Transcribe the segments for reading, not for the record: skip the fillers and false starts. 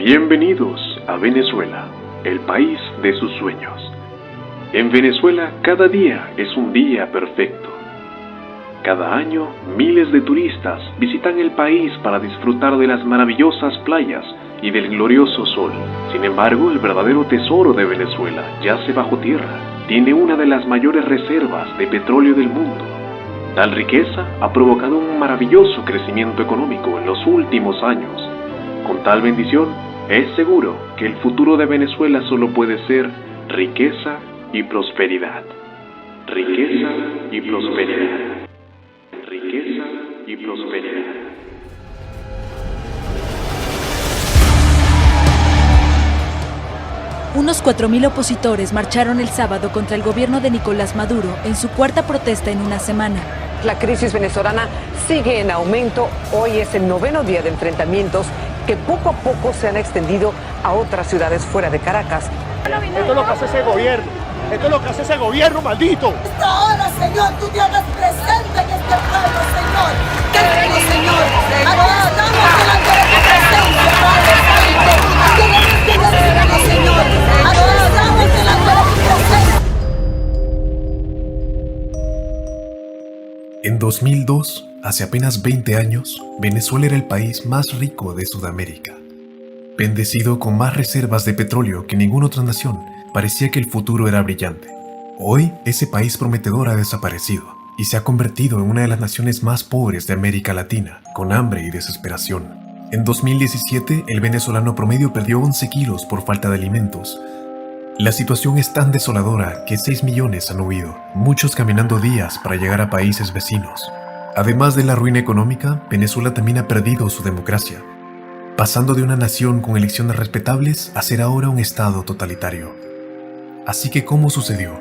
Bienvenidos a Venezuela, el país de sus sueños. En Venezuela cada día es un día perfecto. Cada año miles de turistas visitan el país para disfrutar de las maravillosas playas y del glorioso sol. Sin embargo, el verdadero tesoro de Venezuela yace bajo tierra. Tiene una de las mayores reservas de petróleo del mundo. Tal riqueza ha provocado un maravilloso crecimiento económico en los últimos años. Con tal bendición, es seguro que el futuro de Venezuela solo puede ser riqueza y prosperidad. Riqueza y prosperidad. Riqueza y prosperidad. Unos 4.000 opositores marcharon el sábado contra el gobierno de Nicolás Maduro en su cuarta protesta en una semana. La crisis venezolana sigue en aumento. Hoy es el 9º día de enfrentamientos que poco a poco se han extendido a otras ciudades fuera de Caracas. Esto es lo que hace ese gobierno. Esto es lo que hace ese gobierno, maldito. Ahora, Señor, tú te hagas presente en este pueblo, Señor. Queremos, Señor, estamos delante de tu presencia, Padre Santo. Queremos que nos digas, Señor. Estamos delante de tu presencia. En 2002, hace apenas 20 años, Venezuela era el país más rico de Sudamérica. Bendecido con más reservas de petróleo que ninguna otra nación, parecía que el futuro era brillante. Hoy, ese país prometedor ha desaparecido y se ha convertido en una de las naciones más pobres de América Latina, con hambre y desesperación. En 2017, el venezolano promedio perdió 11 kilos por falta de alimentos. La situación es tan desoladora que 6 millones han huido, muchos caminando días para llegar a países vecinos. Además de la ruina económica, Venezuela también ha perdido su democracia, pasando de una nación con elecciones respetables a ser ahora un estado totalitario. Así que, ¿cómo sucedió?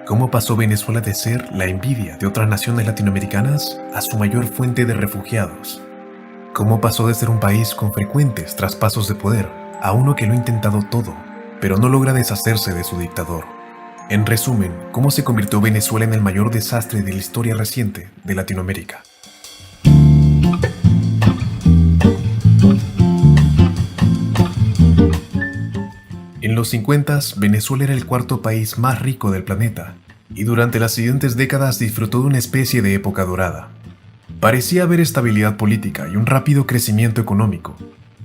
¿Cómo pasó Venezuela de ser la envidia de otras naciones latinoamericanas a su mayor fuente de refugiados? ¿Cómo pasó de ser un país con frecuentes traspasos de poder a uno que lo ha intentado todo, pero no logra deshacerse de su dictador? En resumen, ¿cómo se convirtió Venezuela en el mayor desastre de la historia reciente de Latinoamérica? En los 50s, Venezuela era el cuarto país más rico del planeta, y durante las siguientes décadas disfrutó de una especie de época dorada. Parecía haber estabilidad política y un rápido crecimiento económico.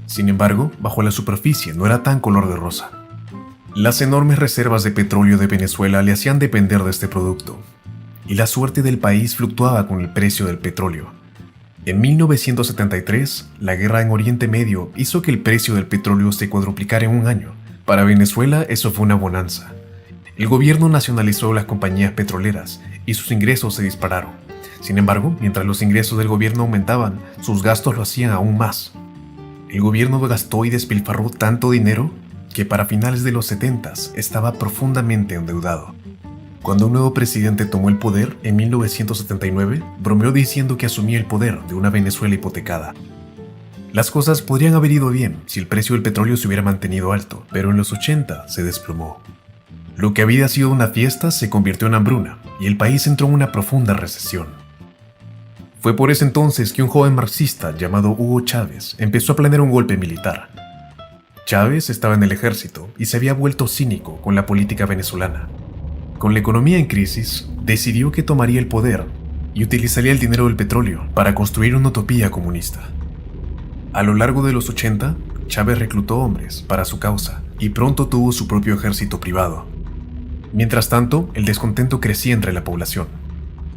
Sin embargo, bajo la superficie no era tan color de rosa. Las enormes reservas de petróleo de Venezuela le hacían depender de este producto, y la suerte del país fluctuaba con el precio del petróleo. En 1973, la guerra en Oriente Medio hizo que el precio del petróleo se cuadruplicara en un año. Para Venezuela eso fue una bonanza. El gobierno nacionalizó las compañías petroleras y sus ingresos se dispararon. Sin embargo, mientras los ingresos del gobierno aumentaban, sus gastos lo hacían aún más. El gobierno gastó y despilfarró tanto dinero que para finales de los 70s estaba profundamente endeudado. Cuando un nuevo presidente tomó el poder en 1979, bromeó diciendo que asumía el poder de una Venezuela hipotecada. Las cosas podrían haber ido bien si el precio del petróleo se hubiera mantenido alto, pero en los 80 se desplomó. Lo que había sido una fiesta se convirtió en hambruna y el país entró en una profunda recesión. Fue por ese entonces que un joven marxista llamado Hugo Chávez empezó a planear un golpe militar. Chávez estaba en el ejército y se había vuelto cínico con la política venezolana. Con la economía en crisis, decidió que tomaría el poder y utilizaría el dinero del petróleo para construir una utopía comunista. A lo largo de los 80, Chávez reclutó hombres para su causa y pronto tuvo su propio ejército privado. Mientras tanto, el descontento crecía entre la población.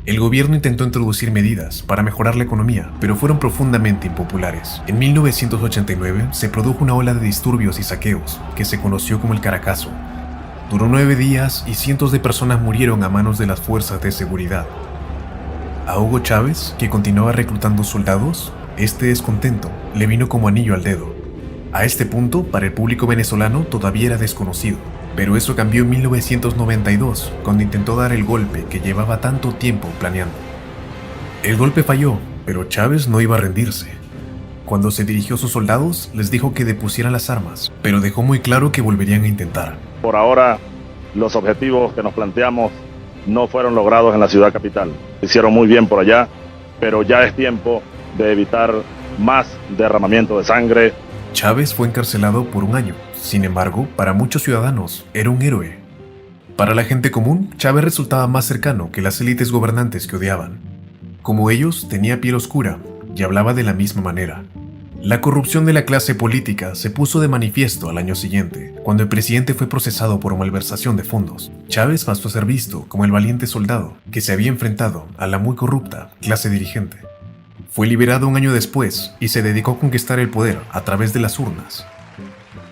El gobierno intentó introducir medidas para mejorar la economía, pero fueron profundamente impopulares. En 1989 se produjo una ola de disturbios y saqueos, que se conoció como el Caracazo. Duró 9 días y cientos de personas murieron a manos de las fuerzas de seguridad. A Hugo Chávez, que continuaba reclutando soldados, este descontento le vino como anillo al dedo. A este punto, para el público venezolano todavía era desconocido, pero eso cambió en 1992, cuando intentó dar el golpe que llevaba tanto tiempo planeando. El golpe falló, pero Chávez no iba a rendirse. Cuando se dirigió a sus soldados, les dijo que depusieran las armas, pero dejó muy claro que volverían a intentar. Por ahora, los objetivos que nos planteamos no fueron logrados en la ciudad capital. Hicieron muy bien por allá, pero ya es tiempo de evitar más derramamiento de sangre Chávez fue encarcelado por 1 año. Sin embargo, para muchos ciudadanos era un héroe. Para la gente común, Chávez resultaba más cercano que las élites gobernantes que odiaban. Como ellos, tenía piel oscura y hablaba de la misma manera. La corrupción de la clase política se puso de manifiesto al año siguiente, cuando el presidente fue procesado por malversación de fondos. Chávez pasó a ser visto como el valiente soldado que se había enfrentado a la muy corrupta clase dirigente. Fue liberado 1 año después y se dedicó a conquistar el poder a través de las urnas.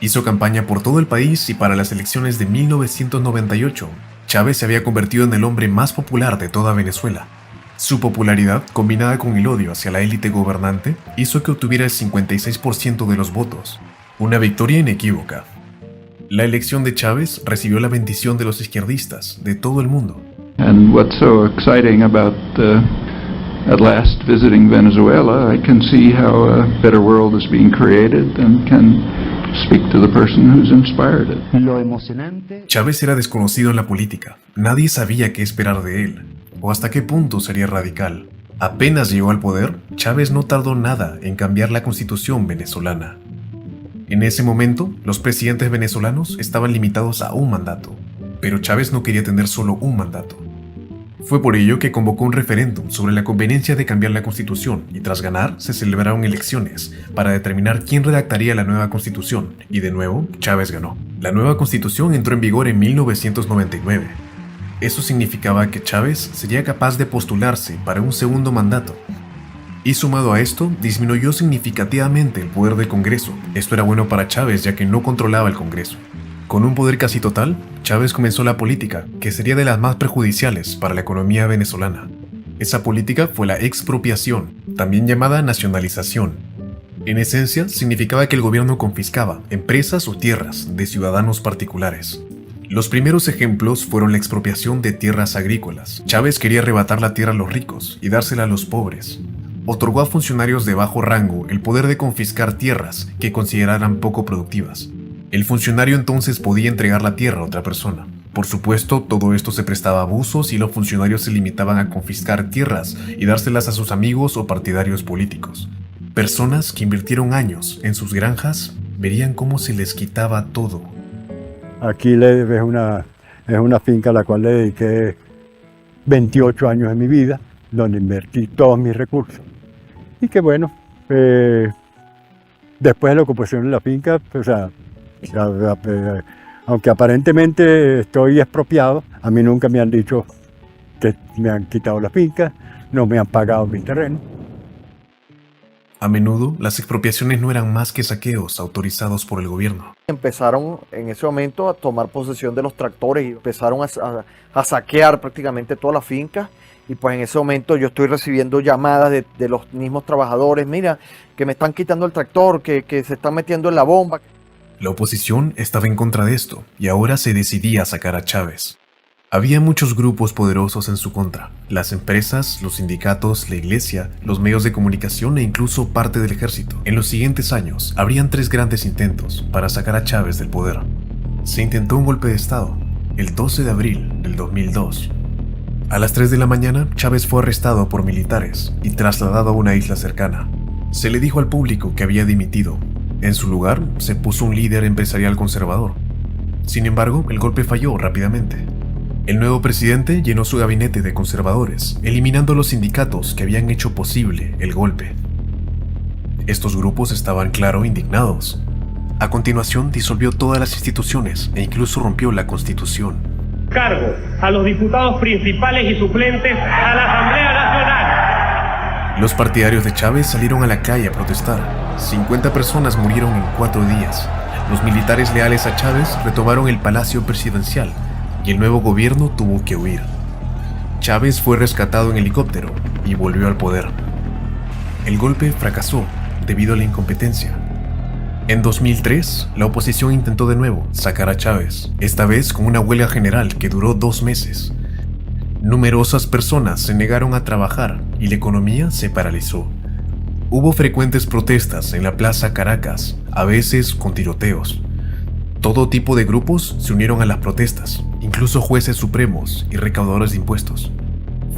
Hizo campaña por todo el país y para las elecciones de 1998, Chávez se había convertido en el hombre más popular de toda Venezuela. Su popularidad, combinada con el odio hacia la élite gobernante, hizo que obtuviera el 56% de los votos, una victoria inequívoca. La elección de Chávez recibió la bendición de los izquierdistas de todo el mundo. And what's so exciting about at last visiting Venezuela, I can see how a better world is being created and can speak to the person who's inspired it. Lo emocionante. Chávez era desconocido en la política. Nadie sabía qué esperar de él, o hasta qué punto sería radical. Apenas llegó al poder, Chávez no tardó nada en cambiar la constitución venezolana. En ese momento, los presidentes venezolanos estaban limitados a 1 mandato, pero Chávez no quería tener solo 1 mandato. Fue por ello que convocó un referéndum sobre la conveniencia de cambiar la constitución y tras ganar se celebraron elecciones para determinar quién redactaría la nueva constitución y de nuevo Chávez ganó. La nueva constitución entró en vigor en 1999. Eso significaba que Chávez sería capaz de postularse para un segundo mandato. Y sumado a esto, disminuyó significativamente el poder del Congreso. Esto era bueno para Chávez ya que no controlaba el Congreso. Con un poder casi total, Chávez comenzó la política, que sería de las más perjudiciales para la economía venezolana. Esa política fue la expropiación, también llamada nacionalización. En esencia, significaba que el gobierno confiscaba empresas o tierras de ciudadanos particulares. Los primeros ejemplos fueron la expropiación de tierras agrícolas. Chávez quería arrebatar la tierra a los ricos y dársela a los pobres. Otorgó a funcionarios de bajo rango el poder de confiscar tierras que consideraran poco productivas. El funcionario entonces podía entregar la tierra a otra persona. Por supuesto, todo esto se prestaba a abusos y los funcionarios se limitaban a confiscar tierras y dárselas a sus amigos o partidarios políticos. Personas que invirtieron años en sus granjas verían cómo se les quitaba todo. Aquí es una finca a la cual le dediqué 28 años de mi vida, donde invertí todos mis recursos. Y que bueno, después de la ocupación de la finca, aunque aparentemente estoy expropiado, a mí nunca me han dicho que me han quitado la finca, no me han pagado mi terreno. A menudo, las expropiaciones no eran más que saqueos autorizados por el gobierno. Empezaron en ese momento a tomar posesión de los tractores y empezaron a saquear prácticamente toda la finca. Y pues en ese momento yo estoy recibiendo llamadas de los mismos trabajadores, mira, que me están quitando el tractor, que se están metiendo en la bomba. La oposición estaba en contra de esto y ahora se decidía a sacar a Chávez. Había muchos grupos poderosos en su contra, las empresas, los sindicatos, la iglesia, los medios de comunicación e incluso parte del ejército. En los siguientes años, habrían 3 grandes intentos para sacar a Chávez del poder. Se intentó un golpe de estado, el 12 de abril del 2002. A las 3 de la mañana, Chávez fue arrestado por militares y trasladado a una isla cercana. Se le dijo al público que había dimitido. En su lugar, se puso un líder empresarial conservador. Sin embargo, el golpe falló rápidamente. El nuevo presidente llenó su gabinete de conservadores, eliminando los sindicatos que habían hecho posible el golpe. Estos grupos estaban, claro, indignados. A continuación, disolvió todas las instituciones e incluso rompió la Constitución. Cargo a los diputados principales y suplentes a la Asamblea Nacional. Los partidarios de Chávez salieron a la calle a protestar. 50 personas murieron en 4 días. Los militares leales a Chávez retomaron el Palacio Presidencial y el nuevo gobierno tuvo que huir. Chávez fue rescatado en helicóptero y volvió al poder. El golpe fracasó debido a la incompetencia. En 2003, la oposición intentó de nuevo sacar a Chávez, esta vez con una huelga general que duró 2 meses. Numerosas personas se negaron a trabajar y la economía se paralizó. Hubo frecuentes protestas en la Plaza Caracas, a veces con tiroteos. Todo tipo de grupos se unieron a las protestas, incluso jueces supremos y recaudadores de impuestos.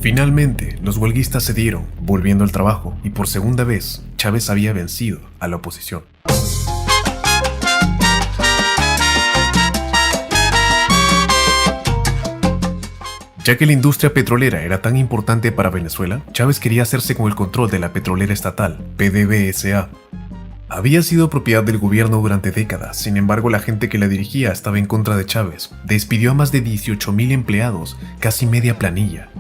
Finalmente, los huelguistas cedieron, volviendo al trabajo, y por segunda vez, Chávez había vencido a la oposición. Ya que la industria petrolera era tan importante para Venezuela, Chávez quería hacerse con el control de la petrolera estatal, PDVSA. Había sido propiedad del gobierno durante décadas, sin embargo la gente que la dirigía estaba en contra de Chávez. Despidió a más de 18.000 empleados, casi media planilla.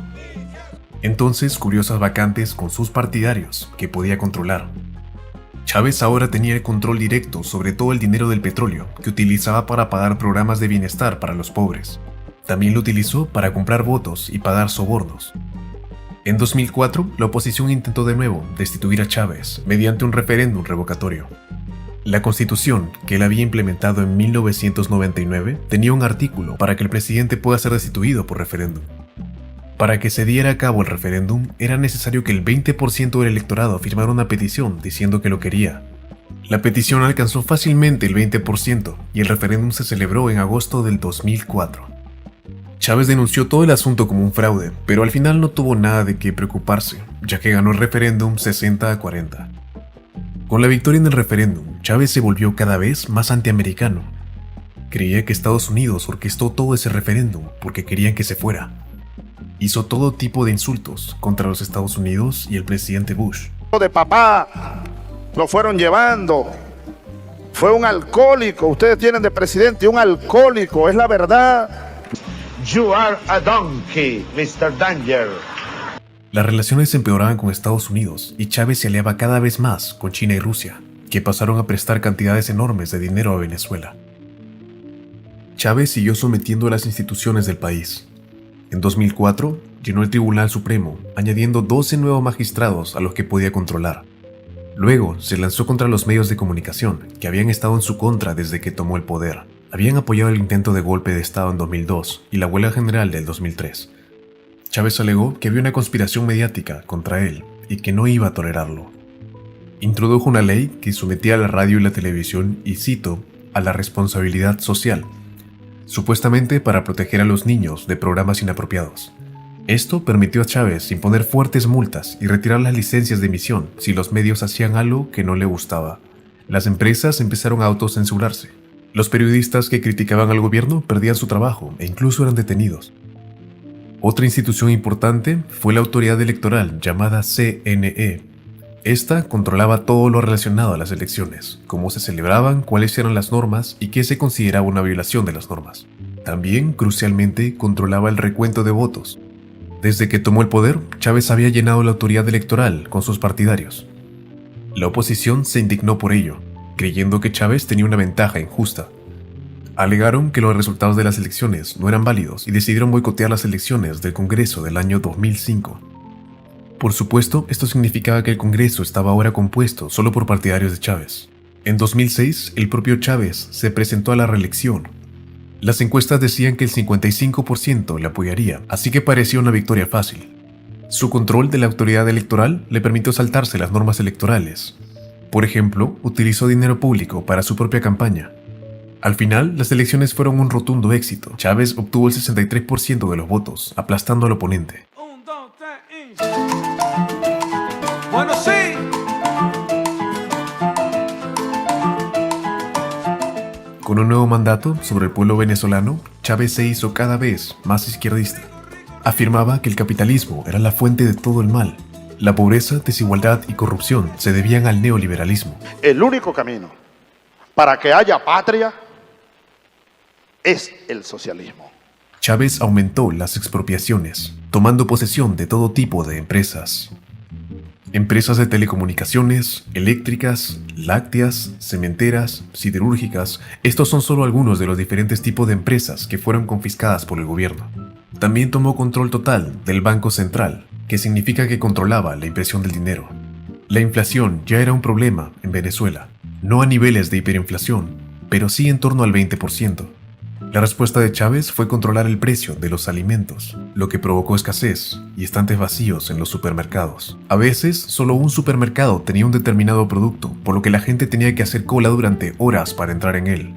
Entonces, curiosas vacantes con sus partidarios, que podía controlar. Chávez ahora tenía el control directo sobre todo el dinero del petróleo, que utilizaba para pagar programas de bienestar para los pobres. También lo utilizó para comprar votos y pagar sobornos. En 2004, la oposición intentó de nuevo destituir a Chávez mediante un referéndum revocatorio. La Constitución, que él había implementado en 1999, tenía un artículo para que el presidente pueda ser destituido por referéndum. Para que se diera a cabo el referéndum, era necesario que el 20% del electorado firmara una petición diciendo que lo quería. La petición alcanzó fácilmente el 20% y el referéndum se celebró en agosto del 2004. Chávez denunció todo el asunto como un fraude, pero al final no tuvo nada de qué preocuparse, ya que ganó el referéndum 60-40. Con la victoria en el referéndum, Chávez se volvió cada vez más antiamericano. Creía que Estados Unidos orquestó todo ese referéndum porque querían que se fuera. Hizo todo tipo de insultos contra los Estados Unidos y el presidente Bush. De papá lo fueron llevando. Fue un alcohólico. Ustedes tienen de presidente un alcohólico, es la verdad. You are a donkey, Mr. Danger. Las relaciones se empeoraban con Estados Unidos y Chávez se aliaba cada vez más con China y Rusia, que pasaron a prestar cantidades enormes de dinero a Venezuela. Chávez siguió sometiendo a las instituciones del país. En 2004, llenó el Tribunal Supremo, añadiendo 12 nuevos magistrados a los que podía controlar. Luego, se lanzó contra los medios de comunicación, que habían estado en su contra desde que tomó el poder. Habían apoyado el intento de golpe de Estado en 2002 y la huelga general del 2003. Chávez alegó que había una conspiración mediática contra él y que no iba a tolerarlo. Introdujo una ley que sometía a la radio y la televisión, y cito, a la responsabilidad social, supuestamente para proteger a los niños de programas inapropiados. Esto permitió a Chávez imponer fuertes multas y retirar las licencias de emisión si los medios hacían algo que no le gustaba. Las empresas empezaron a autocensurarse. Los periodistas que criticaban al gobierno perdían su trabajo e incluso eran detenidos. Otra institución importante fue la autoridad electoral llamada CNE. Esta controlaba todo lo relacionado a las elecciones, cómo se celebraban, cuáles eran las normas y qué se consideraba una violación de las normas. También, crucialmente, controlaba el recuento de votos. Desde que tomó el poder, Chávez había llenado la autoridad electoral con sus partidarios. La oposición se indignó por ello, creyendo que Chávez tenía una ventaja injusta. Alegaron que los resultados de las elecciones no eran válidos y decidieron boicotear las elecciones del Congreso del año 2005. Por supuesto, esto significaba que el Congreso estaba ahora compuesto solo por partidarios de Chávez. En 2006, el propio Chávez se presentó a la reelección. Las encuestas decían que el 55% le apoyaría, así que parecía una victoria fácil. Su control de la autoridad electoral le permitió saltarse las normas electorales. Por ejemplo, utilizó dinero público para su propia campaña. Al final, las elecciones fueron un rotundo éxito. Chávez obtuvo el 63% de los votos, aplastando al oponente. Bueno, sí. Con un nuevo mandato sobre el pueblo venezolano, Chávez se hizo cada vez más izquierdista. Afirmaba que el capitalismo era la fuente de todo el mal. La pobreza, desigualdad y corrupción se debían al neoliberalismo. El único camino para que haya patria es el socialismo. Chávez aumentó las expropiaciones, tomando posesión de todo tipo de empresas. Empresas de telecomunicaciones, eléctricas, lácteas, cementeras, siderúrgicas. Estos son solo algunos de los diferentes tipos de empresas que fueron confiscadas por el gobierno. También tomó control total del Banco Central, que significa que controlaba la impresión del dinero. La inflación ya era un problema en Venezuela, no a niveles de hiperinflación, pero sí en torno al 20%. La respuesta de Chávez fue controlar el precio de los alimentos, lo que provocó escasez y estantes vacíos en los supermercados. A veces, solo un supermercado tenía un determinado producto, por lo que la gente tenía que hacer cola durante horas para entrar en él.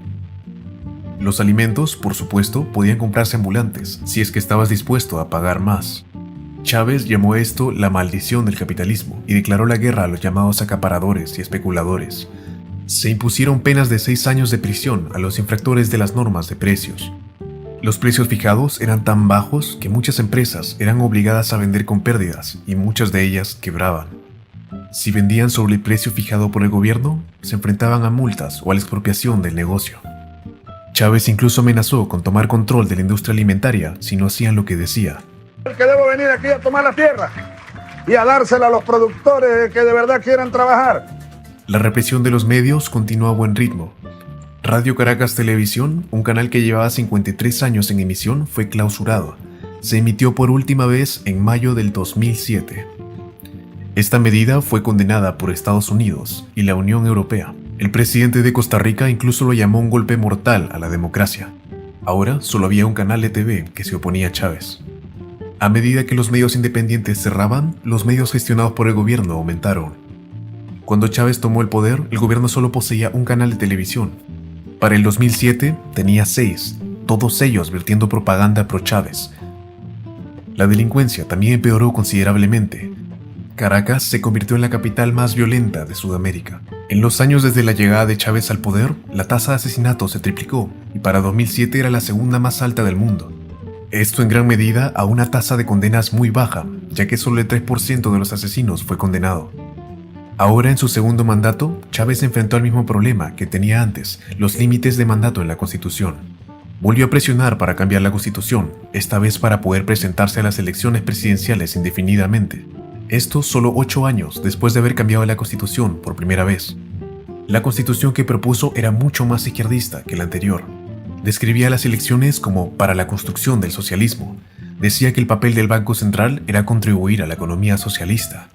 Los alimentos, por supuesto, podían comprarse ambulantes, si es que estabas dispuesto a pagar más. Chávez llamó a esto la maldición del capitalismo y declaró la guerra a los llamados acaparadores y especuladores. Se impusieron penas de 6 años de prisión a los infractores de las normas de precios. Los precios fijados eran tan bajos que muchas empresas eran obligadas a vender con pérdidas y muchas de ellas quebraban. Si vendían sobre el precio fijado por el gobierno, se enfrentaban a multas o a la expropiación del negocio. Chávez incluso amenazó con tomar control de la industria alimentaria si no hacían lo que decía. Que debo venir aquí a tomar la tierra y a dársela a los productores que de verdad quieran trabajar. La represión de los medios continuó a buen ritmo. Radio Caracas Televisión, un canal que llevaba 53 años en emisión, fue clausurado. Se emitió por última vez en mayo del 2007. Esta medida fue condenada por Estados Unidos y la Unión Europea. El presidente de Costa Rica incluso lo llamó un golpe mortal a la democracia. Ahora solo había un canal de TV que se oponía a Chávez. A medida que los medios independientes cerraban, los medios gestionados por el gobierno aumentaron. Cuando Chávez tomó el poder, el gobierno solo poseía un canal de televisión. Para el 2007 tenía 6, todos ellos vertiendo propaganda pro-Chávez. La delincuencia también empeoró considerablemente. Caracas se convirtió en la capital más violenta de Sudamérica. En los años desde la llegada de Chávez al poder, la tasa de asesinatos se triplicó y para 2007 era la segunda más alta del mundo. Esto en gran medida a una tasa de condenas muy baja, ya que solo el 3% de los asesinos fue condenado. Ahora en su segundo mandato, Chávez enfrentó al mismo problema que tenía antes, los límites de mandato en la Constitución. Volvió a presionar para cambiar la Constitución, esta vez para poder presentarse a las elecciones presidenciales indefinidamente. Esto solo 8 años después de haber cambiado la Constitución por primera vez. La Constitución que propuso era mucho más izquierdista que la anterior. Describía las elecciones como para la construcción del socialismo. Decía que el papel del Banco Central era contribuir a la economía socialista.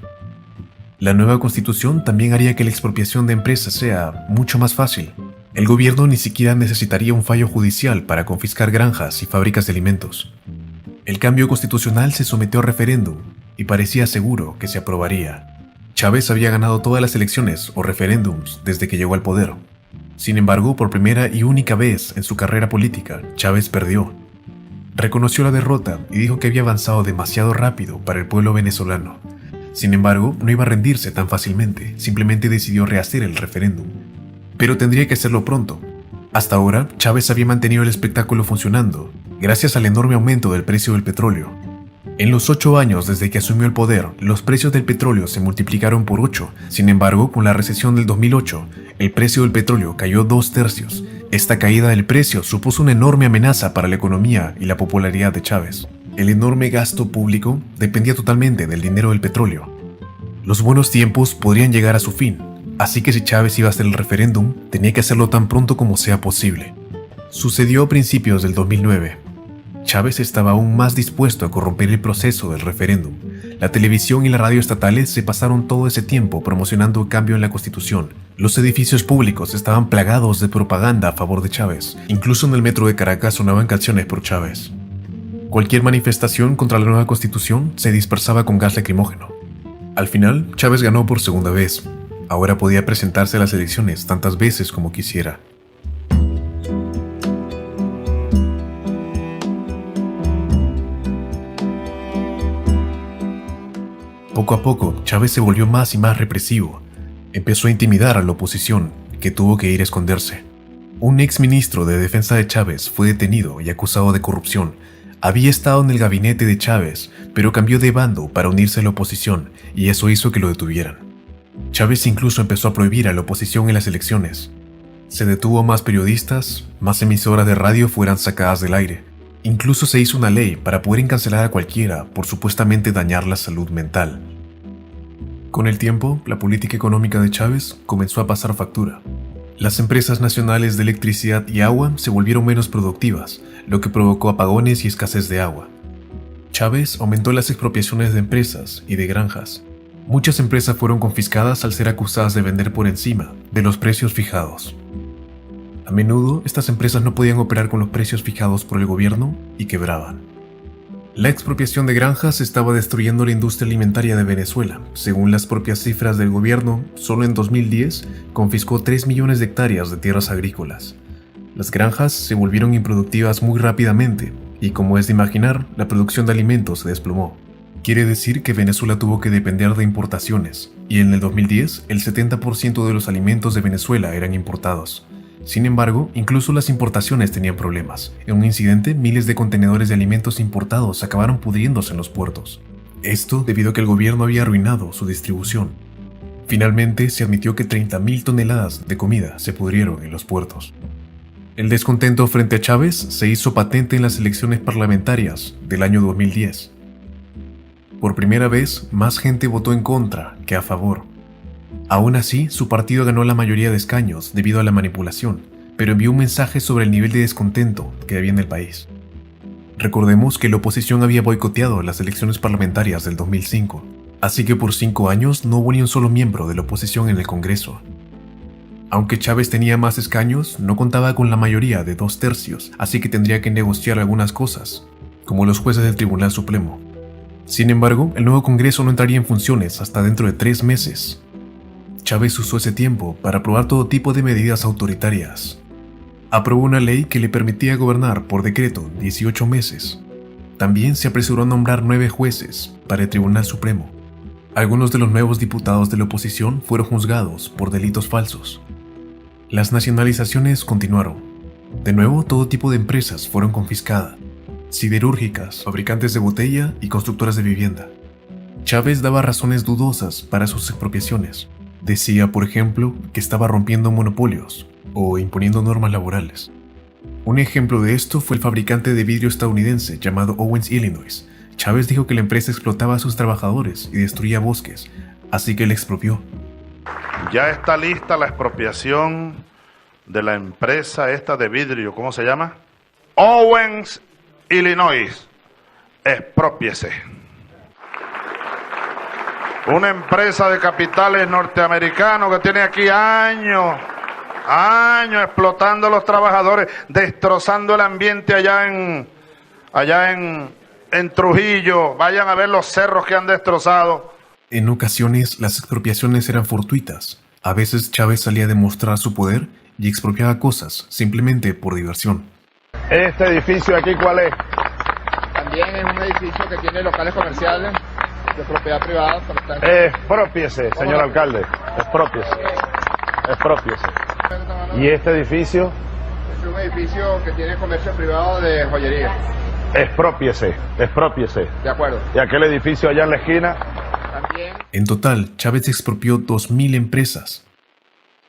La nueva Constitución también haría que la expropiación de empresas sea mucho más fácil. El gobierno ni siquiera necesitaría un fallo judicial para confiscar granjas y fábricas de alimentos. El cambio constitucional se sometió a referéndum y parecía seguro que se aprobaría. Chávez había ganado todas las elecciones o referéndums desde que llegó al poder. Sin embargo, por primera y única vez en su carrera política, Chávez perdió. Reconoció la derrota y dijo que había avanzado demasiado rápido para el pueblo venezolano. Sin embargo, no iba a rendirse tan fácilmente, simplemente decidió rehacer el referéndum. Pero tendría que hacerlo pronto. Hasta ahora, Chávez había mantenido el espectáculo funcionando, gracias al enorme aumento del precio del petróleo. En los 8 años desde que asumió el poder, los precios del petróleo se multiplicaron por 8. Sin embargo, con la recesión del 2008, el precio del petróleo cayó 2/3. Esta caída del precio supuso una enorme amenaza para la economía y la popularidad de Chávez. El enorme gasto público dependía totalmente del dinero del petróleo. Los buenos tiempos podrían llegar a su fin, así que si Chávez iba a hacer el referéndum, tenía que hacerlo tan pronto como sea posible. Sucedió a principios del 2009. Chávez estaba aún más dispuesto a corromper el proceso del referéndum. La televisión y la radio estatales se pasaron todo ese tiempo promocionando el cambio en la Constitución. Los edificios públicos estaban plagados de propaganda a favor de Chávez. Incluso en el metro de Caracas sonaban canciones por Chávez. Cualquier manifestación contra la nueva Constitución se dispersaba con gas lacrimógeno. Al final, Chávez ganó por segunda vez. Ahora podía presentarse a las elecciones tantas veces como quisiera. Poco a poco, Chávez se volvió más y más represivo. Empezó a intimidar a la oposición, que tuvo que ir a esconderse. Un ex ministro de defensa de Chávez fue detenido y acusado de corrupción. Había estado en el gabinete de Chávez, pero cambió de bando para unirse a la oposición, y eso hizo que lo detuvieran. Chávez incluso empezó a prohibir a la oposición en las elecciones. Se detuvo a más periodistas, más emisoras de radio fueran sacadas del aire. Incluso se hizo una ley para poder encarcelar a cualquiera por supuestamente dañar la salud mental. Con el tiempo, la política económica de Chávez comenzó a pasar factura. Las empresas nacionales de electricidad y agua se volvieron menos productivas, lo que provocó apagones y escasez de agua. Chávez aumentó las expropiaciones de empresas y de granjas. Muchas empresas fueron confiscadas al ser acusadas de vender por encima de los precios fijados. A menudo, estas empresas no podían operar con los precios fijados por el gobierno y quebraban. La expropiación de granjas estaba destruyendo la industria alimentaria de Venezuela. Según las propias cifras del gobierno, solo en 2010 confiscó 3 millones de hectáreas de tierras agrícolas. Las granjas se volvieron improductivas muy rápidamente y, como es de imaginar, la producción de alimentos se desplomó. Quiere decir que Venezuela tuvo que depender de importaciones, y en el 2010 el 70% de los alimentos de Venezuela eran importados. Sin embargo, incluso las importaciones tenían problemas. En un incidente, miles de contenedores de alimentos importados acabaron pudriéndose en los puertos. Esto debido a que el gobierno había arruinado su distribución. Finalmente, se admitió que 30.000 toneladas de comida se pudrieron en los puertos. El descontento frente a Chávez se hizo patente en las elecciones parlamentarias del año 2010. Por primera vez, más gente votó en contra que a favor. Aún así, su partido ganó la mayoría de escaños debido a la manipulación, pero envió un mensaje sobre el nivel de descontento que había en el país. Recordemos que la oposición había boicoteado las elecciones parlamentarias del 2005, así que por 5 años no hubo ni un solo miembro de la oposición en el Congreso. Aunque Chávez tenía más escaños, no contaba con la mayoría de 2/3, así que tendría que negociar algunas cosas, como los jueces del Tribunal Supremo. Sin embargo, el nuevo Congreso no entraría en funciones hasta dentro de 3 meses. Chávez usó ese tiempo para aprobar todo tipo de medidas autoritarias. Aprobó una ley que le permitía gobernar por decreto 18 meses. También se apresuró a nombrar 9 jueces para el Tribunal Supremo. Algunos de los nuevos diputados de la oposición fueron juzgados por delitos falsos. Las nacionalizaciones continuaron. De nuevo, todo tipo de empresas fueron confiscadas: siderúrgicas, fabricantes de botella y constructoras de vivienda. Chávez daba razones dudosas para sus expropiaciones. Decía, por ejemplo, que estaba rompiendo monopolios o imponiendo normas laborales. Un ejemplo de esto fue el fabricante de vidrio estadounidense llamado Owens Illinois. Chávez dijo que la empresa explotaba a sus trabajadores y destruía bosques, así que le expropió. Ya está lista la expropiación de la empresa esta de vidrio, ¿cómo se llama? Owens Illinois. Exprópiese. Una empresa de capitales norteamericanos que tiene aquí años explotando a los trabajadores, destrozando el ambiente allá en Trujillo. Vayan a ver los cerros que han destrozado. En ocasiones, las expropiaciones eran fortuitas. A veces Chávez salía a demostrar su poder y expropiaba cosas simplemente por diversión. ¿Este edificio de aquí cuál es? También es un edificio que tiene locales comerciales de propiedad privada. Exprópiese, señor alcalde. Exprópiese. ¿Y este edificio? Es un edificio que tiene comercio privado de joyería. Exprópiese. De acuerdo. ¿Y aquel edificio allá en la esquina? También. En total, Chávez expropió 2.000 empresas.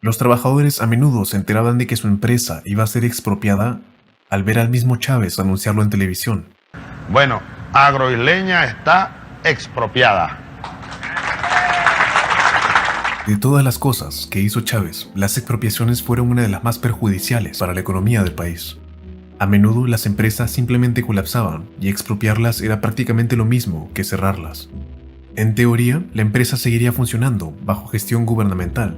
Los trabajadores a menudo se enteraban de que su empresa iba a ser expropiada al ver al mismo Chávez anunciarlo en televisión. Bueno, Agroisleña está expropiada. De todas las cosas que hizo Chávez, las expropiaciones fueron una de las más perjudiciales para la economía del país. A menudo las empresas simplemente colapsaban y expropiarlas era prácticamente lo mismo que cerrarlas. En teoría, la empresa seguiría funcionando bajo gestión gubernamental,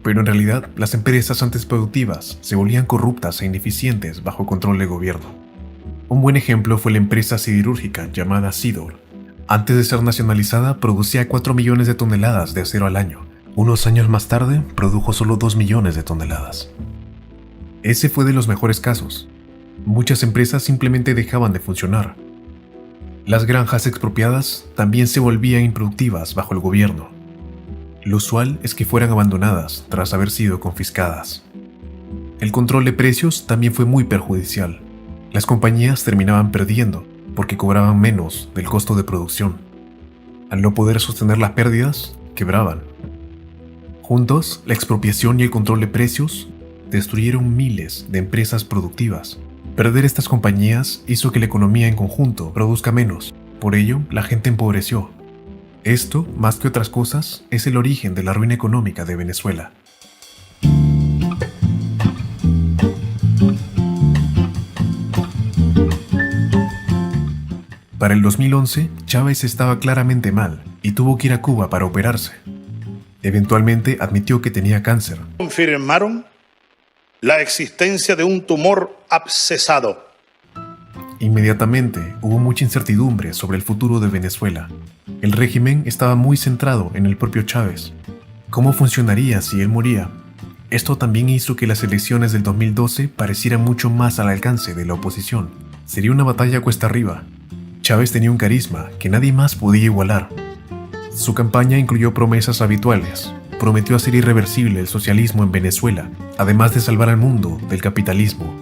pero en realidad las empresas antes productivas se volvían corruptas e ineficientes bajo control del gobierno. Un buen ejemplo fue la empresa siderúrgica llamada Sidor. Antes de ser nacionalizada, producía 4 millones de toneladas de acero al año. Unos años más tarde, produjo solo 2 millones de toneladas. Ese fue de los mejores casos. Muchas empresas simplemente dejaban de funcionar. Las granjas expropiadas también se volvían improductivas bajo el gobierno. Lo usual es que fueran abandonadas tras haber sido confiscadas. El control de precios también fue muy perjudicial. Las compañías terminaban perdiendo porque cobraban menos del costo de producción. Al no poder sostener las pérdidas, quebraban. Juntos, la expropiación y el control de precios destruyeron miles de empresas productivas. Perder estas compañías hizo que la economía en conjunto produzca menos. Por ello, la gente empobreció. Esto, más que otras cosas, es el origen de la ruina económica de Venezuela. Para el 2011, Chávez estaba claramente mal y tuvo que ir a Cuba para operarse. Eventualmente admitió que tenía cáncer. Confirmaron la existencia de un tumor abscesado. Inmediatamente hubo mucha incertidumbre sobre el futuro de Venezuela. El régimen estaba muy centrado en el propio Chávez. ¿Cómo funcionaría si él moría? Esto también hizo que las elecciones del 2012 parecieran mucho más al alcance de la oposición. Sería una batalla cuesta arriba. Chávez tenía un carisma que nadie más podía igualar. Su campaña incluyó promesas habituales: prometió hacer irreversible el socialismo en Venezuela, además de salvar al mundo del capitalismo.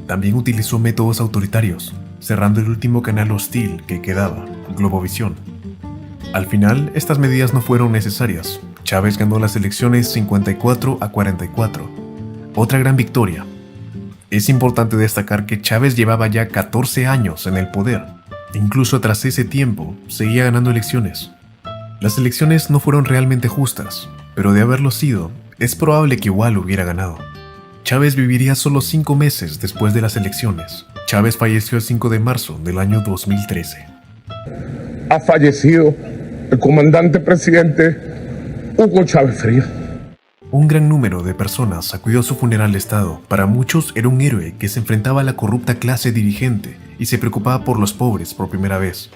También utilizó métodos autoritarios, cerrando el último canal hostil que quedaba, Globovisión. Al final, estas medidas no fueron necesarias. Chávez ganó las elecciones 54-44. Otra gran victoria. Es importante destacar que Chávez llevaba ya 14 años en el poder. Incluso tras ese tiempo, seguía ganando elecciones. Las elecciones no fueron realmente justas, pero de haberlo sido, es probable que igual hubiera ganado. Chávez viviría solo 5 meses después de las elecciones. Chávez falleció el 5 de marzo del año 2013. Ha fallecido el comandante presidente Hugo Chávez Frías. Un gran número de personas acudió a su funeral de estado. Para muchos era un héroe que se enfrentaba a la corrupta clase dirigente y se preocupaba por los pobres por primera vez.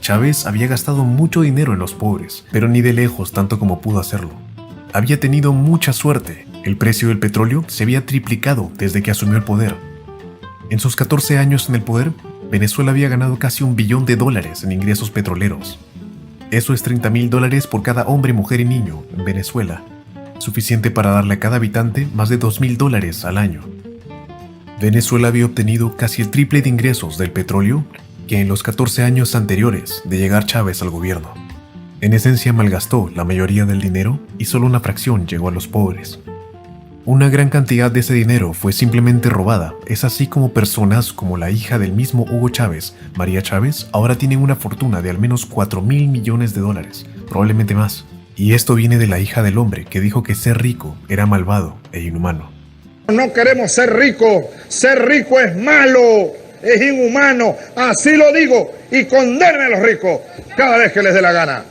Chávez había gastado mucho dinero en los pobres, pero ni de lejos tanto como pudo hacerlo. Había tenido mucha suerte. El precio del petróleo se había triplicado desde que asumió el poder. En sus 14 años en el poder, Venezuela había ganado casi $1 billón en ingresos petroleros. Eso es $30,000 por cada hombre, mujer y niño en Venezuela, suficiente para darle a cada habitante más de $2,000 al año. Venezuela había obtenido casi el triple de ingresos del petróleo que en los 14 años anteriores de llegar Chávez al gobierno. En esencia malgastó la mayoría del dinero y solo una fracción llegó a los pobres. Una gran cantidad de ese dinero fue simplemente robada. Es así como personas como la hija del mismo Hugo Chávez, María Chávez, ahora tienen una fortuna de al menos $4,000 millones, probablemente más. Y esto viene de la hija del hombre que dijo que ser rico era malvado e inhumano. No queremos ser rico es malo, es inhumano, así lo digo, y condenen a los ricos cada vez que les dé la gana.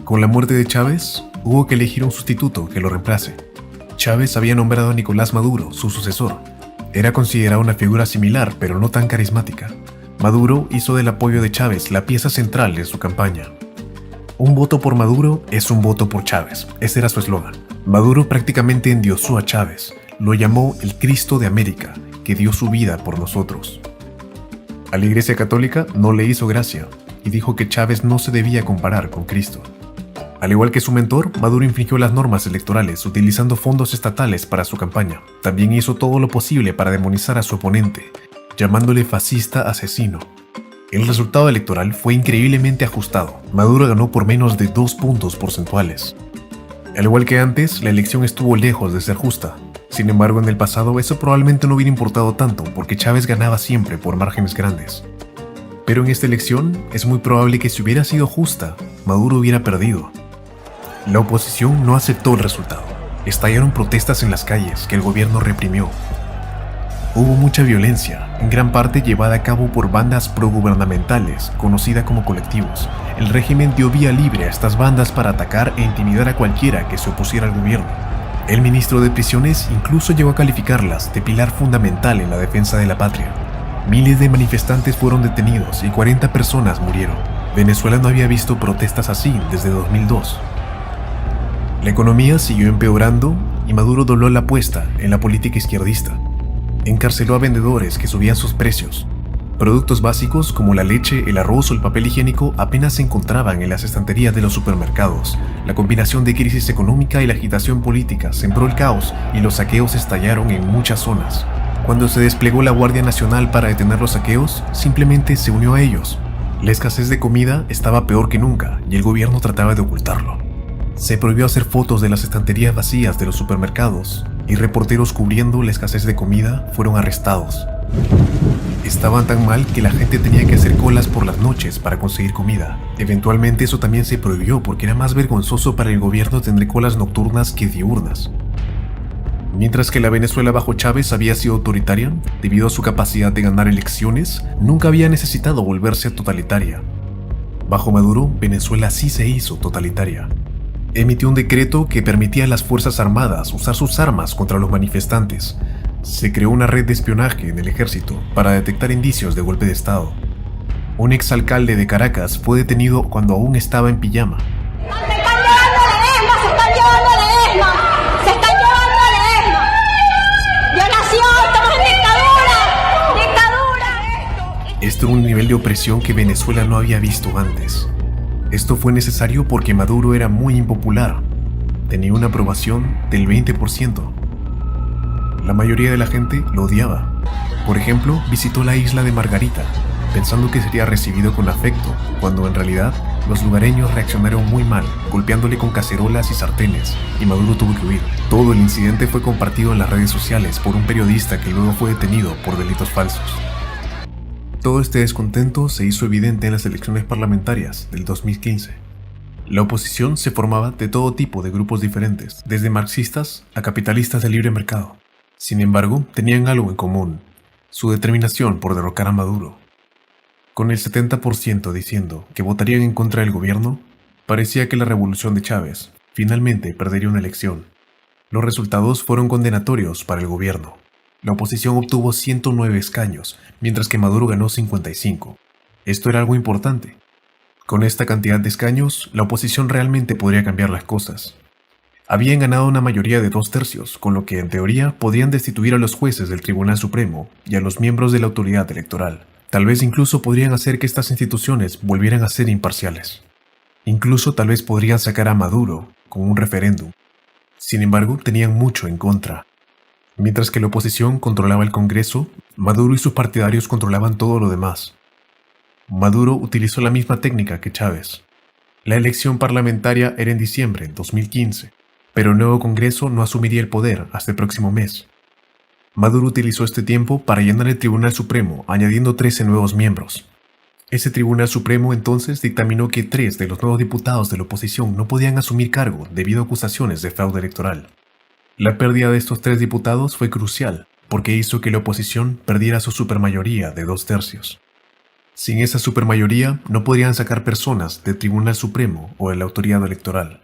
Con la muerte de Chávez, hubo que elegir un sustituto que lo reemplace. Chávez había nombrado a Nicolás Maduro, su sucesor. Era considerado una figura similar, pero no tan carismática. Maduro hizo del apoyo de Chávez la pieza central de su campaña. Un voto por Maduro es un voto por Chávez, ese era su eslogan. Maduro prácticamente endiosó a Chávez, lo llamó el Cristo de América, que dio su vida por nosotros. A la Iglesia Católica no le hizo gracia, y dijo que Chávez no se debía comparar con Cristo. Al igual que su mentor, Maduro infringió las normas electorales utilizando fondos estatales para su campaña. También hizo todo lo posible para demonizar a su oponente, llamándole fascista asesino. El resultado electoral fue increíblemente ajustado. Maduro ganó por menos de 2 puntos porcentuales. Al igual que antes, la elección estuvo lejos de ser justa. Sin embargo, en el pasado eso probablemente no hubiera importado tanto porque Chávez ganaba siempre por márgenes grandes. Pero en esta elección es muy probable que si hubiera sido justa, Maduro hubiera perdido. La oposición no aceptó el resultado. Estallaron protestas en las calles que el gobierno reprimió. Hubo mucha violencia, en gran parte llevada a cabo por bandas progubernamentales, conocidas como colectivos. El régimen dio vía libre a estas bandas para atacar e intimidar a cualquiera que se opusiera al gobierno. El ministro de Prisiones incluso llegó a calificarlas de pilar fundamental en la defensa de la patria. Miles de manifestantes fueron detenidos y 40 personas murieron. Venezuela no había visto protestas así desde 2002. La economía siguió empeorando y Maduro dobló la apuesta en la política izquierdista. Encarceló a vendedores que subían sus precios. Productos básicos como la leche, el arroz o el papel higiénico apenas se encontraban en las estanterías de los supermercados. La combinación de crisis económica y la agitación política sembró el caos y los saqueos estallaron en muchas zonas. Cuando se desplegó la Guardia Nacional para detener los saqueos, simplemente se unió a ellos. La escasez de comida estaba peor que nunca y el gobierno trataba de ocultarlo. Se prohibió hacer fotos de las estanterías vacías de los supermercados y reporteros cubriendo la escasez de comida fueron arrestados. Estaban tan mal que la gente tenía que hacer colas por las noches para conseguir comida. Eventualmente eso también se prohibió porque era más vergonzoso para el gobierno tener colas nocturnas que diurnas. Mientras que la Venezuela bajo Chávez había sido autoritaria, debido a su capacidad de ganar elecciones, nunca había necesitado volverse totalitaria. Bajo Maduro, Venezuela sí se hizo totalitaria. Emitió un decreto que permitía a las Fuerzas Armadas usar sus armas contra los manifestantes. Se creó una red de espionaje en el ejército para detectar indicios de golpe de Estado. Un exalcalde de Caracas fue detenido cuando aún estaba en pijama. Este alcanzó un nivel de opresión que Venezuela no había visto antes. Esto fue necesario porque Maduro era muy impopular. Tenía una aprobación del 20%. La mayoría de la gente lo odiaba. Por ejemplo, visitó la isla de Margarita, pensando que sería recibido con afecto, cuando en realidad los lugareños reaccionaron muy mal, golpeándole con cacerolas y sartenes, y Maduro tuvo que huir. Todo el incidente fue compartido en las redes sociales por un periodista que luego fue detenido por delitos falsos. Todo este descontento se hizo evidente en las elecciones parlamentarias del 2015. La oposición se formaba de todo tipo de grupos diferentes, desde marxistas a capitalistas de libre mercado. Sin embargo, tenían algo en común: su determinación por derrocar a Maduro. Con el 70% diciendo que votarían en contra del gobierno, parecía que la revolución de Chávez finalmente perdería una elección. Los resultados fueron condenatorios para el gobierno. La oposición obtuvo 109 escaños, mientras que Maduro ganó 55. Esto era algo importante. Con esta cantidad de escaños, la oposición realmente podría cambiar las cosas. Habían ganado una mayoría de 2/3, con lo que en teoría podían destituir a los jueces del Tribunal Supremo y a los miembros de la autoridad electoral. Tal vez incluso podrían hacer que estas instituciones volvieran a ser imparciales. Incluso tal vez podrían sacar a Maduro con un referéndum. Sin embargo, tenían mucho en contra. Mientras que la oposición controlaba el Congreso, Maduro y sus partidarios controlaban todo lo demás. Maduro utilizó la misma técnica que Chávez. La elección parlamentaria era en diciembre de 2015, pero el nuevo Congreso no asumiría el poder hasta el próximo mes. Maduro utilizó este tiempo para llenar el Tribunal Supremo, añadiendo 13 nuevos miembros. Ese Tribunal Supremo entonces dictaminó que 3 de los nuevos diputados de la oposición no podían asumir cargo debido a acusaciones de fraude electoral. La pérdida de estos 3 diputados fue crucial, porque hizo que la oposición perdiera su supermayoría de 2/3. Sin esa supermayoría no podrían sacar personas del Tribunal Supremo o de la autoridad electoral.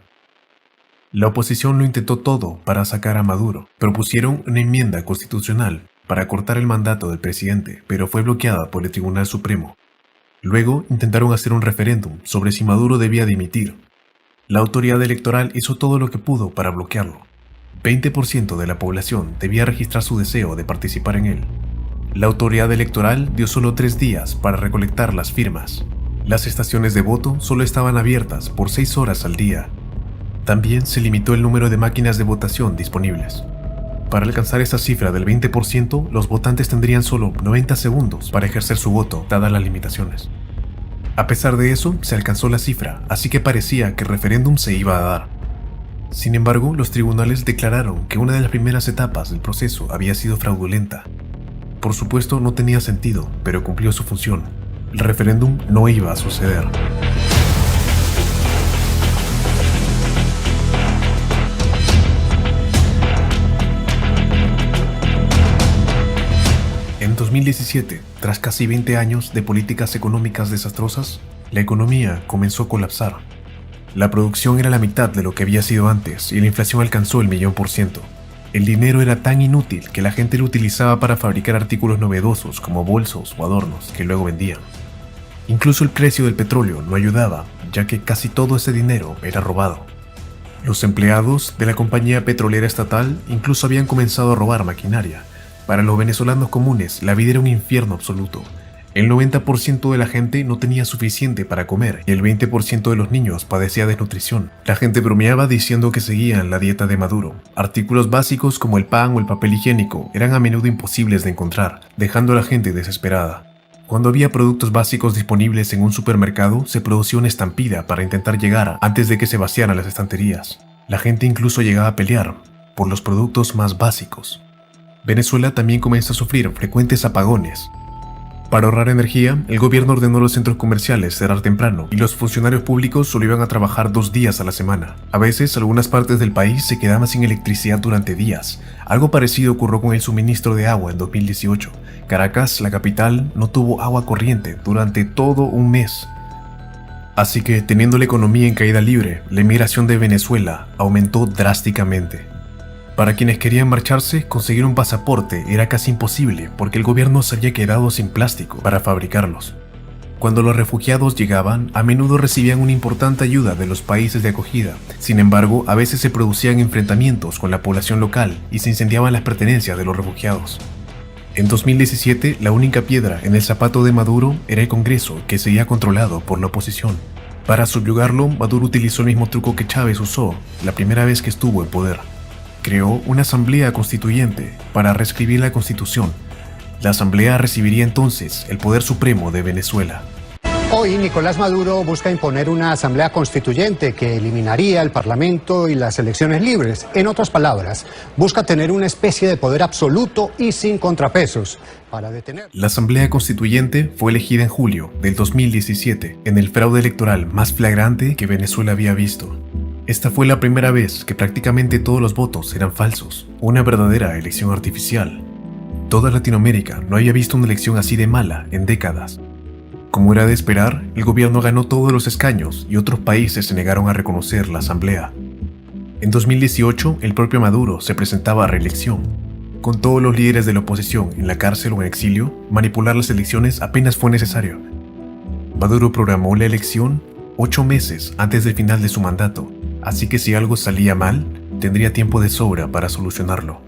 La oposición lo intentó todo para sacar a Maduro. Propusieron una enmienda constitucional para cortar el mandato del presidente, pero fue bloqueada por el Tribunal Supremo. Luego intentaron hacer un referéndum sobre si Maduro debía dimitir. La autoridad electoral hizo todo lo que pudo para bloquearlo. 20% de la población debía registrar su deseo de participar en él. La autoridad electoral dio solo 3 días para recolectar las firmas. Las estaciones de voto solo estaban abiertas por 6 horas al día. También se limitó el número de máquinas de votación disponibles. Para alcanzar esa cifra del 20%, los votantes tendrían solo 90 segundos para ejercer su voto, dadas las limitaciones. A pesar de eso, se alcanzó la cifra, así que parecía que el referéndum se iba a dar. Sin embargo, los tribunales declararon que una de las primeras etapas del proceso había sido fraudulenta. Por supuesto, no tenía sentido, pero cumplió su función. El referéndum no iba a suceder. En 2017, tras casi 20 años de políticas económicas desastrosas, la economía comenzó a colapsar. La producción era la mitad de lo que había sido antes y la inflación alcanzó el 1.000.000%. El dinero era tan inútil que la gente lo utilizaba para fabricar artículos novedosos como bolsos o adornos que luego vendían. Incluso el precio del petróleo no ayudaba, ya que casi todo ese dinero era robado. Los empleados de la compañía petrolera estatal incluso habían comenzado a robar maquinaria. Para los venezolanos comunes, la vida era un infierno absoluto. El 90% de la gente no tenía suficiente para comer y el 20% de los niños padecía desnutrición. La gente bromeaba diciendo que seguían la dieta de Maduro. Artículos básicos como el pan o el papel higiénico eran a menudo imposibles de encontrar, dejando a la gente desesperada. Cuando había productos básicos disponibles en un supermercado, se producía una estampida para intentar llegar antes de que se vaciaran las estanterías. La gente incluso llegaba a pelear por los productos más básicos. Venezuela también comenzó a sufrir frecuentes apagones. Para ahorrar energía, el gobierno ordenó a los centros comerciales cerrar temprano y los funcionarios públicos solo iban a trabajar 2 días a la semana. A veces, algunas partes del país se quedaban sin electricidad durante días. Algo parecido ocurrió con el suministro de agua en 2018. Caracas, la capital, no tuvo agua corriente durante todo un mes. Así que, teniendo la economía en caída libre, la inmigración de Venezuela aumentó drásticamente. Para quienes querían marcharse, conseguir un pasaporte era casi imposible porque el gobierno se había quedado sin plástico para fabricarlos. Cuando los refugiados llegaban, a menudo recibían una importante ayuda de los países de acogida. Sin embargo, a veces se producían enfrentamientos con la población local y se incendiaban las pertenencias de los refugiados. En 2017, la única piedra en el zapato de Maduro era el Congreso, que seguía controlado por la oposición. Para subyugarlo, Maduro utilizó el mismo truco que Chávez usó la primera vez que estuvo en poder. Creó una asamblea constituyente para reescribir la Constitución. La asamblea recibiría entonces el poder supremo de Venezuela. Hoy Nicolás Maduro busca imponer una asamblea constituyente que eliminaría el Parlamento y las elecciones libres. En otras palabras, busca tener una especie de poder absoluto y sin contrapesos para detener. La asamblea constituyente fue elegida en julio del 2017, en el fraude electoral más flagrante que Venezuela había visto. Esta fue la primera vez que prácticamente todos los votos eran falsos, una verdadera elección artificial. Toda Latinoamérica no había visto una elección así de mala en décadas. Como era de esperar, el gobierno ganó todos los escaños y otros países se negaron a reconocer la asamblea. En 2018, el propio Maduro se presentaba a reelección. Con todos los líderes de la oposición en la cárcel o en exilio, manipular las elecciones apenas fue necesario. Maduro programó la elección 8 meses antes del final de su mandato, así que si algo salía mal, tendría tiempo de sobra para solucionarlo.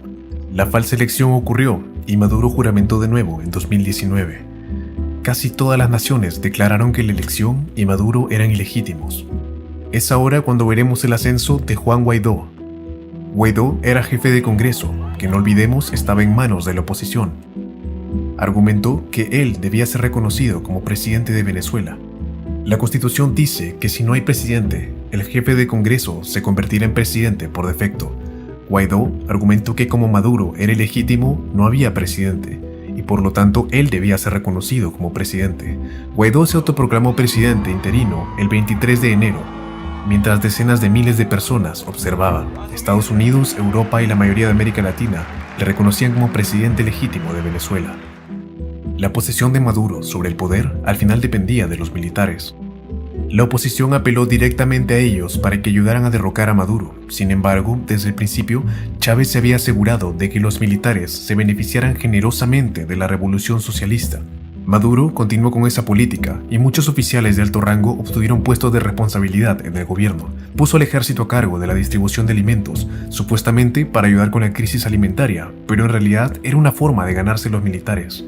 La falsa elección ocurrió y Maduro juramentó de nuevo en 2019. Casi todas las naciones declararon que la elección y Maduro eran ilegítimos. Es ahora cuando veremos el ascenso de Juan Guaidó. Guaidó era jefe de Congreso, que no olvidemos estaba en manos de la oposición. Argumentó que él debía ser reconocido como presidente de Venezuela. La Constitución dice que si no hay presidente, el jefe de Congreso se convertirá en presidente por defecto. Guaidó argumentó que como Maduro era ilegítimo, no había presidente, y por lo tanto él debía ser reconocido como presidente. Guaidó se autoproclamó presidente interino el 23 de enero, mientras decenas de miles de personas observaban. Estados Unidos, Europa y la mayoría de América Latina le reconocían como presidente legítimo de Venezuela. La posesión de Maduro sobre el poder al final dependía de los militares. La oposición apeló directamente a ellos para que ayudaran a derrocar a Maduro. Sin embargo, desde el principio, Chávez se había asegurado de que los militares se beneficiaran generosamente de la revolución socialista. Maduro continuó con esa política y muchos oficiales de alto rango obtuvieron puestos de responsabilidad en el gobierno. Puso al ejército a cargo de la distribución de alimentos, supuestamente para ayudar con la crisis alimentaria, pero en realidad era una forma de ganarse los militares.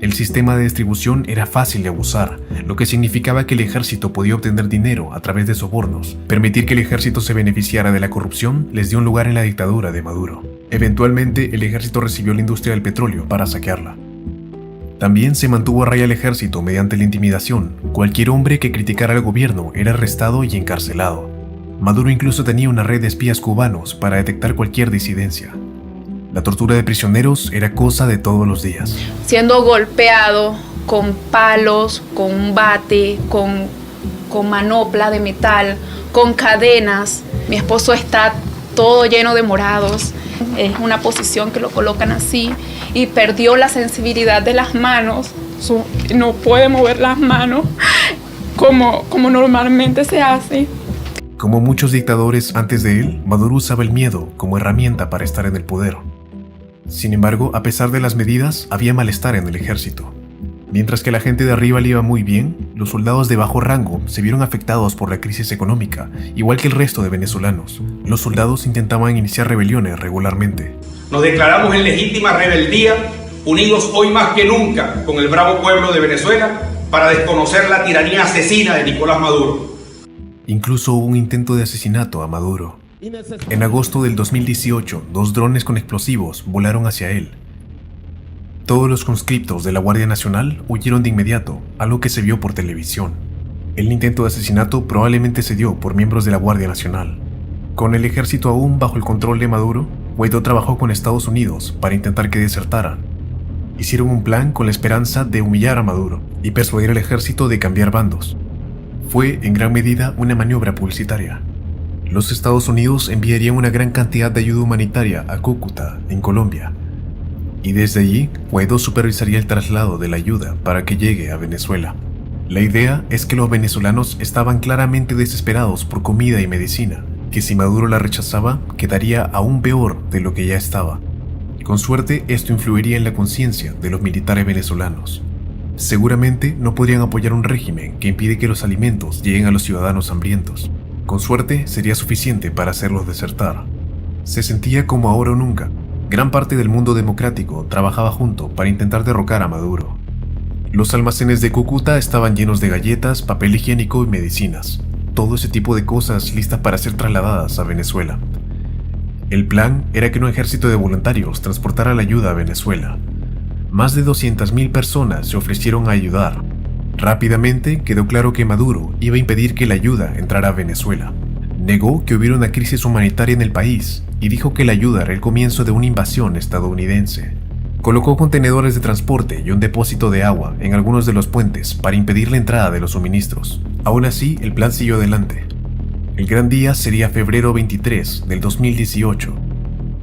El sistema de distribución era fácil de abusar, lo que significaba que el ejército podía obtener dinero a través de sobornos. Permitir que el ejército se beneficiara de la corrupción les dio un lugar en la dictadura de Maduro. Eventualmente, el ejército recibió la industria del petróleo para saquearla. También se mantuvo a raya el ejército mediante la intimidación. Cualquier hombre que criticara al gobierno era arrestado y encarcelado. Maduro incluso tenía una red de espías cubanos para detectar cualquier disidencia. La tortura de prisioneros era cosa de todos los días. Siendo golpeado con palos, con un bate, con manopla de metal, con cadenas. Mi esposo está todo lleno de morados. Es una posición que lo colocan así y perdió la sensibilidad de las manos. No puede mover las manos como normalmente se hace. Como muchos dictadores antes de él, Maduro usaba el miedo como herramienta para estar en el poder. Sin embargo, a pesar de las medidas, había malestar en el ejército. Mientras que la gente de arriba le iba muy bien, los soldados de bajo rango se vieron afectados por la crisis económica, igual que el resto de venezolanos. Los soldados intentaban iniciar rebeliones regularmente. Nos declaramos en legítima rebeldía, unidos hoy más que nunca con el bravo pueblo de Venezuela para desconocer la tiranía asesina de Nicolás Maduro. Incluso hubo un intento de asesinato a Maduro. En agosto del 2018, 2 drones con explosivos volaron hacia él. Todos los conscriptos de la Guardia Nacional huyeron de inmediato, algo que se vio por televisión. El intento de asesinato probablemente se dio por miembros de la Guardia Nacional. Con el ejército aún bajo el control de Maduro, Guaidó trabajó con Estados Unidos para intentar que desertaran. Hicieron un plan con la esperanza de humillar a Maduro y persuadir al ejército de cambiar bandos. Fue en gran medida una maniobra publicitaria. Los Estados Unidos enviarían una gran cantidad de ayuda humanitaria a Cúcuta, en Colombia, y desde allí Guaidó supervisaría el traslado de la ayuda para que llegue a Venezuela. La idea es que los venezolanos estaban claramente desesperados por comida y medicina, que si Maduro la rechazaba, quedaría aún peor de lo que ya estaba. Con suerte, esto influiría en la conciencia de los militares venezolanos. Seguramente no podrían apoyar un régimen que impide que los alimentos lleguen a los ciudadanos hambrientos. Con suerte, sería suficiente para hacerlos desertar. Se sentía como ahora o nunca. Gran parte del mundo democrático trabajaba junto para intentar derrocar a Maduro. Los almacenes de Cúcuta estaban llenos de galletas, papel higiénico y medicinas. Todo ese tipo de cosas listas para ser trasladadas a Venezuela. El plan era que un ejército de voluntarios transportara la ayuda a Venezuela. Más de 200.000 personas se ofrecieron a ayudar. Rápidamente quedó claro que Maduro iba a impedir que la ayuda entrara a Venezuela. Negó que hubiera una crisis humanitaria en el país y dijo que la ayuda era el comienzo de una invasión estadounidense. Colocó contenedores de transporte y un depósito de agua en algunos de los puentes para impedir la entrada de los suministros. Aún así, el plan siguió adelante. El gran día sería febrero 23 del 2018.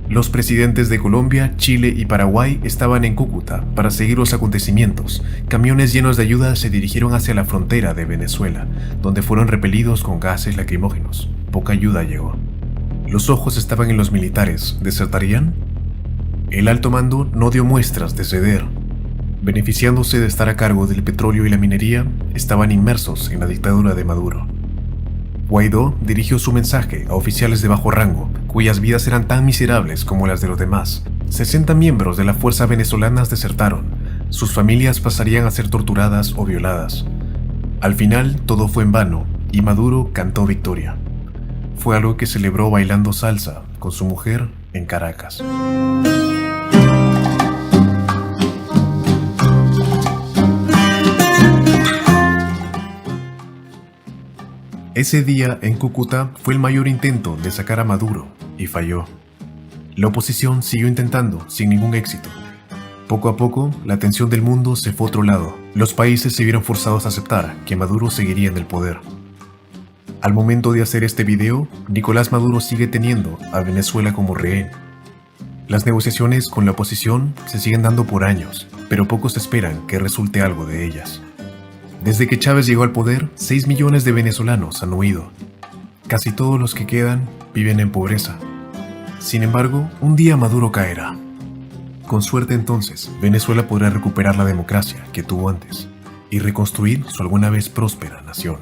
Los presidentes de Colombia, Chile y Paraguay estaban en Cúcuta para seguir los acontecimientos. Camiones llenos de ayuda se dirigieron hacia la frontera de Venezuela, donde fueron repelidos con gases lacrimógenos. Poca ayuda llegó. Los ojos estaban en los militares. ¿Desertarían? El alto mando no dio muestras de ceder. Beneficiándose de estar a cargo del petróleo y la minería, estaban inmersos en la dictadura de Maduro. Guaidó dirigió su mensaje a oficiales de bajo rango, cuyas vidas eran tan miserables como las de los demás. 60 miembros de la fuerza venezolanas desertaron. Sus familias pasarían a ser torturadas o violadas. Al final, todo fue en vano, y Maduro cantó victoria. Fue algo que celebró bailando salsa con su mujer en Caracas. Ese día en Cúcuta fue el mayor intento de sacar a Maduro y falló. La oposición siguió intentando sin ningún éxito. Poco a poco, la atención del mundo se fue a otro lado. Los países se vieron forzados a aceptar que Maduro seguiría en el poder. Al momento de hacer este video, Nicolás Maduro sigue teniendo a Venezuela como rehén. Las negociaciones con la oposición se siguen dando por años, pero pocos esperan que resulte algo de ellas. Desde que Chávez llegó al poder, 6 millones de venezolanos han huido. Casi todos los que quedan viven en pobreza. Sin embargo, un día Maduro caerá. Con suerte entonces, Venezuela podrá recuperar la democracia que tuvo antes y reconstruir su alguna vez próspera nación.